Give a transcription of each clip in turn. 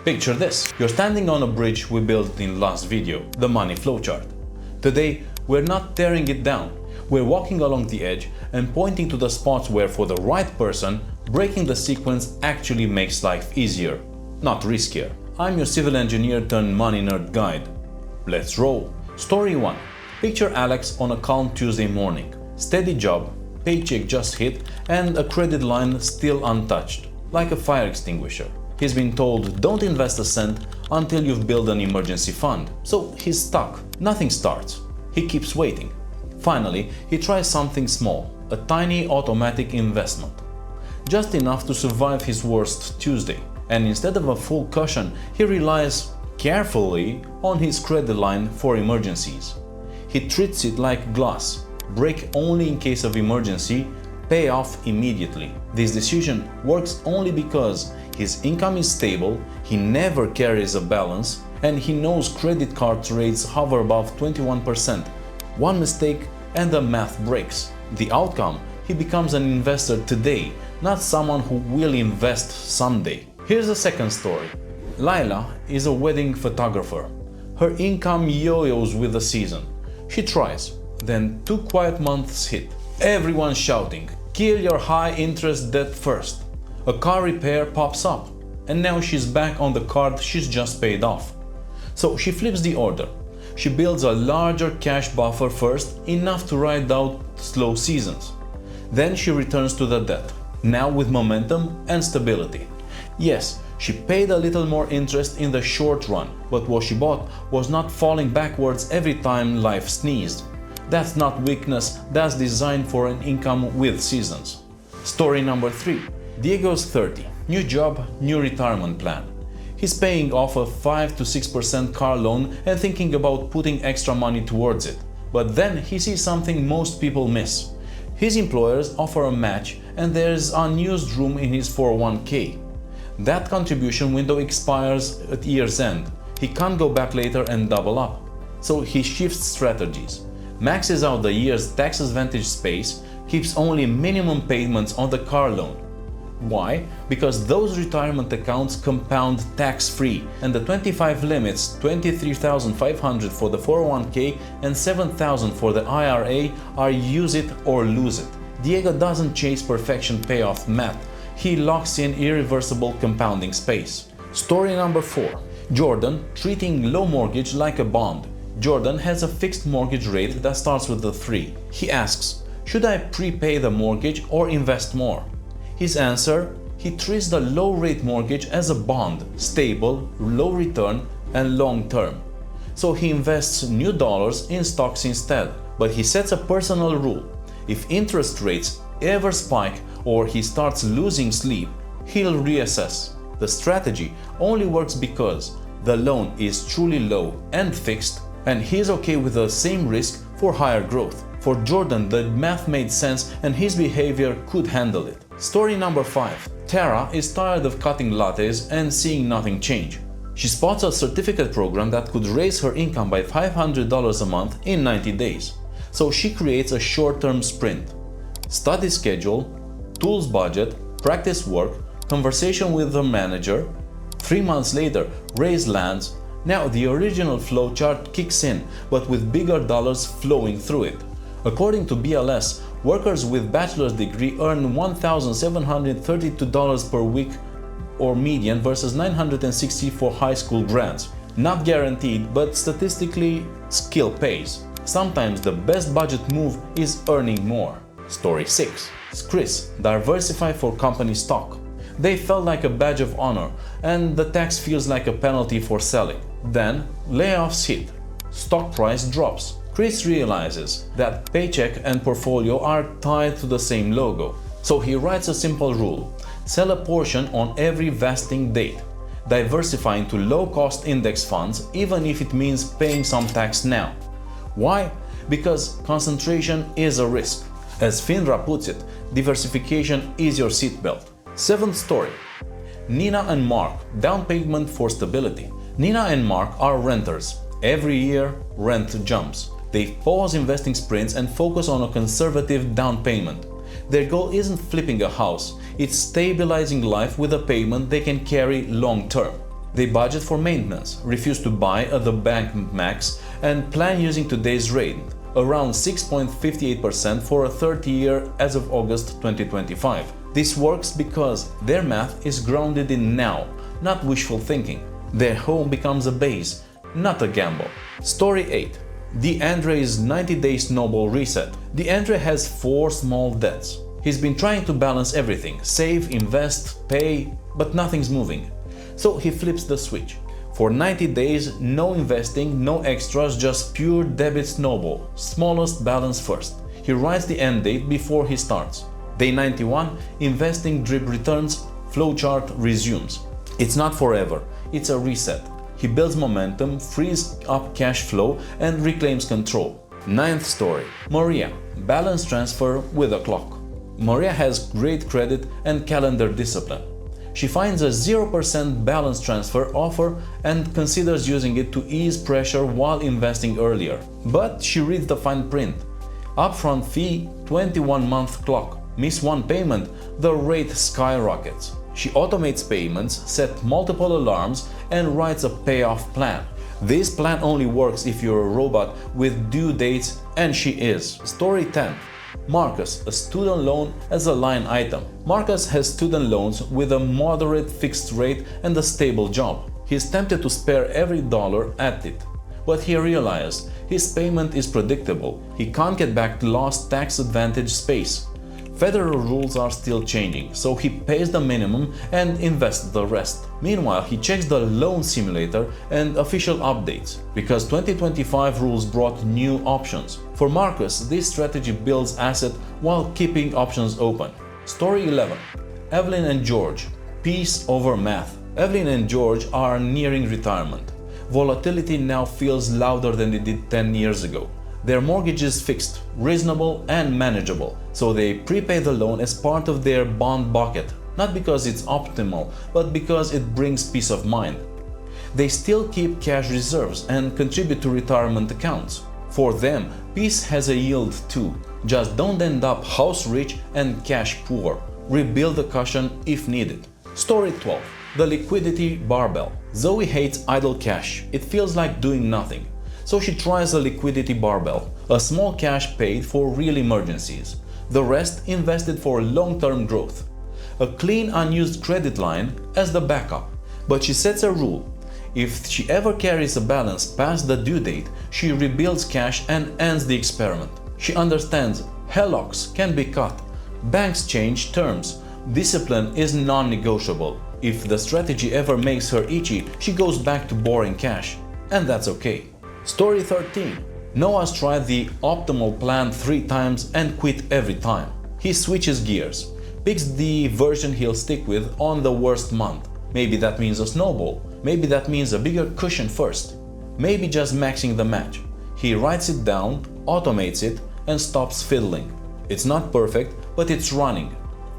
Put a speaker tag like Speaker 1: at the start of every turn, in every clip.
Speaker 1: Picture this. You're standing on a bridge we built in last video, the money flowchart. Today, we're not tearing it down. We're walking along the edge and pointing to the spots where, for the right person, breaking the sequence actually makes life easier, not riskier. I'm your civil engineer turned money nerd guide. Let's roll. Story 1. Picture Alex on a calm Tuesday morning. Steady job, paycheck just hit, and a credit line still untouched, like a fire extinguisher. He's been told don't invest a cent until you've built an emergency fund, so he's stuck. Nothing starts. He keeps waiting. Finally, he tries something small, a tiny automatic investment. Just enough to survive his worst Tuesday. And instead of a full cushion, he relies carefully on his credit line for emergencies. He treats it like glass, break only in case of emergency, pay off immediately. This decision works only because his income is stable, he never carries a balance, and he knows credit card rates hover above 21%. One mistake and the math breaks. The outcome, he becomes an investor today, not someone who will invest someday. Here's the second story. Layla is a wedding photographer. Her income yo-yos with the season. She tries, then 2 quiet months hit. Everyone's shouting, kill your high interest debt first. A car repair pops up, and now she's back on the card she's just paid off. So she flips the order. She builds a larger cash buffer first, enough to ride out slow seasons. Then she returns to the debt, now with momentum and stability. Yes, she paid a little more interest in the short run, but what she bought was not falling backwards every time life sneezed. That's not weakness, that's designed for an income with seasons. Story number 3. Diego's 30. New job, new retirement plan. He's paying off a 5 to 6% car loan and thinking about putting extra money towards it. But then he sees something most people miss. His employers offer a match and there's unused room in his 401k. That contribution window expires at year's end. He can't go back later and double up. So he shifts strategies. Maxes out the year's tax advantage space, keeps only minimum payments on the car loan. Why? Because those retirement accounts compound tax-free, and the 25 limits, $23,500 for the 401k and $7,000 for the IRA, are use it or lose it. Diego doesn't chase perfection payoff math, he locks in irreversible compounding space. Story number 4. Jordan treating low mortgage like a bond. Jordan has a fixed mortgage rate that starts with a 3. He asks, should I prepay the mortgage or invest more? His answer, he treats the low-rate mortgage as a bond, stable, low return, and long-term. So he invests new dollars in stocks instead. But he sets a personal rule. If interest rates ever spike or he starts losing sleep, he'll reassess. The strategy only works because the loan is truly low and fixed, and he's okay with the same risk for higher growth. For Jordan, the math made sense and his behavior could handle it. Story number 5. Tara is tired of cutting lattes and seeing nothing change. She spots a certificate program that could raise her income by $500 a month in 90 days. So she creates a short-term sprint. Study schedule, tools budget, practice work, conversation with the manager. 3 months later, raise lands. Now the original flowchart kicks in, but with bigger dollars flowing through it. According to BLS, workers with bachelor's degree earn $1,732 per week or median versus $960 for high school grads. Not guaranteed, but statistically, skill pays. Sometimes the best budget move is earning more. Story 6. Chris, diversify for company stock. They felt like a badge of honor, and the tax feels like a penalty for selling. Then, layoffs hit. Stock price drops. Chris realizes that paycheck and portfolio are tied to the same logo. So he writes a simple rule. Sell a portion on every vesting date. Diversify into low-cost index funds even if it means paying some tax now. Why? Because concentration is a risk. As FINRA puts it, diversification is your seatbelt. 7th story. Nina and Mark, down payment for stability. Nina and Mark are renters. Every year, rent jumps. They pause investing sprints and focus on a conservative down payment. Their goal isn't flipping a house, it's stabilizing life with a payment they can carry long term. They budget for maintenance, refuse to buy at the bank max, and plan using today's rate, around 6.58% for a 30-year as of August 2025. This works because their math is grounded in now, not wishful thinking. Their home becomes a base, not a gamble. Story 8. DeAndre's 90-day snowball reset. DeAndre has 4 small debts. He's been trying to balance everything, save, invest, pay, but nothing's moving. So he flips the switch. For 90 days, no investing, no extras, just pure debit snowball, smallest balance first. He writes the end date before he starts. Day 91, investing drip returns, flowchart resumes. It's not forever, it's a reset. He builds momentum, frees up cash flow, and reclaims control. 9th story. Maria, balance transfer with a clock. Maria has great credit and calendar discipline. She finds a 0% balance transfer offer and considers using it to ease pressure while investing earlier. But she reads the fine print. Upfront fee, 21-month clock. Miss one payment, the rate skyrockets. She automates payments, sets multiple alarms, and writes a payoff plan. This plan only works if you're a robot with due dates, and she is. Story 10. Marcus, a student loan as a line item. Marcus has student loans with a moderate fixed rate and a stable job. He's tempted to spare every dollar at it. But he realized his payment is predictable. He can't get back lost tax advantage space. Federal rules are still changing, so he pays the minimum and invests the rest. Meanwhile, he checks the loan simulator and official updates, because 2025 rules brought new options. For Marcus, this strategy builds asset while keeping options open. Story 11. Evelyn and George, peace over math. Evelyn and George are nearing retirement. Volatility now feels louder than it did 10 years ago. Their mortgage is fixed, reasonable and manageable, so they prepay the loan as part of their bond bucket, not because it's optimal, but because it brings peace of mind. They still keep cash reserves and contribute to retirement accounts. For them, peace has a yield too. Just don't end up house rich and cash poor. Rebuild the cushion if needed. Story 12. The liquidity barbell. Zoe hates idle cash. It feels like doing nothing. So she tries a liquidity barbell, a small cash paid for real emergencies, the rest invested for long-term growth. A clean unused credit line as the backup. But she sets a rule. If she ever carries a balance past the due date, she rebuilds cash and ends the experiment. She understands hellocks can be cut, banks change terms, discipline is non-negotiable. If the strategy ever makes her itchy, she goes back to borrowing cash, and that's okay. Story 13. Noah's tried the optimal plan 3 times and quit every time. He switches gears, picks the version he'll stick with on the worst month. Maybe that means a snowball, maybe that means a bigger cushion first, maybe just maxing the match. He writes it down, automates it, and stops fiddling. It's not perfect, but it's running.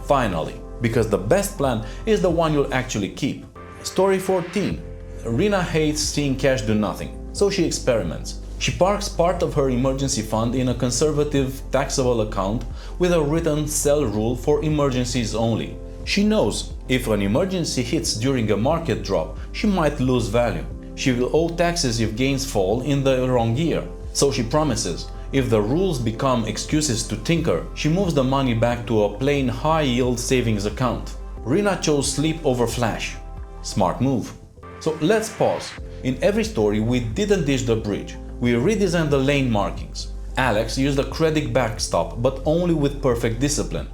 Speaker 1: Finally, because the best plan is the one you'll actually keep. Story 14. Rina hates seeing cash do nothing. So she experiments. She parks part of her emergency fund in a conservative taxable account with a written sell rule for emergencies only. She knows if an emergency hits during a market drop, she might lose value. She will owe taxes if gains fall in the wrong year. So she promises, if the rules become excuses to tinker, she moves the money back to a plain high-yield savings account. Rina chose sleep over flash. Smart move. So let's pause. In every story, we didn't ditch the bridge. We redesigned the lane markings. Alex used a credit backstop, but only with perfect discipline.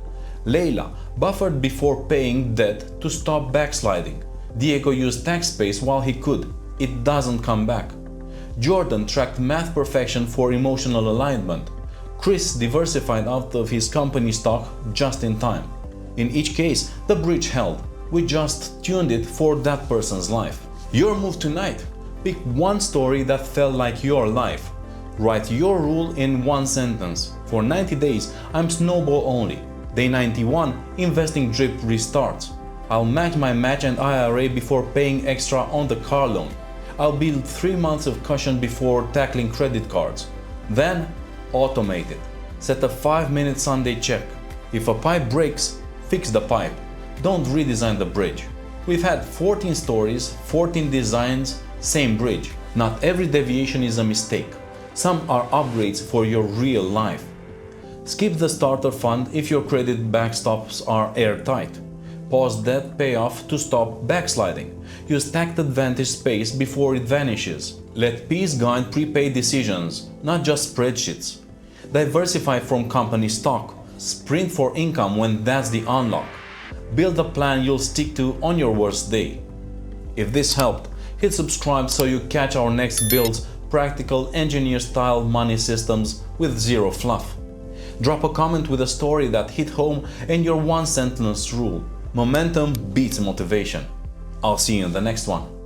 Speaker 1: Layla buffered before paying debt to stop backsliding. Diego used tax space while he could. It doesn't come back. Jordan tracked math perfection for emotional alignment. Chris diversified out of his company stock just in time. In each case, the bridge held. We just tuned it for that person's life. Your move tonight. Pick one story that felt like your life. Write your rule in one sentence. For 90 days, I'm snowball only. Day 91, investing drip restarts. I'll match my match and IRA before paying extra on the car loan. I'll build 3 months of cushion before tackling credit cards. Then, automate it. Set a 5-minute Sunday check. If a pipe breaks, fix the pipe. Don't redesign the bridge. We've had 14 stories, 14 designs, same bridge. Not every deviation is a mistake. Some are upgrades for your real life. Skip the starter fund if your credit backstops are airtight. Pause debt payoff to stop backsliding. Use tax advantage space before it vanishes. Let peace guide prepay decisions, not just spreadsheets. Diversify from company stock. Sprint for income when that's the unlock. Build a plan you'll stick to on your worst day. If this helped, hit subscribe so you catch our next builds, practical engineer-style money systems with zero fluff. Drop a comment with a story that hit home and your one-sentence rule. Momentum beats motivation. I'll see you in the next one.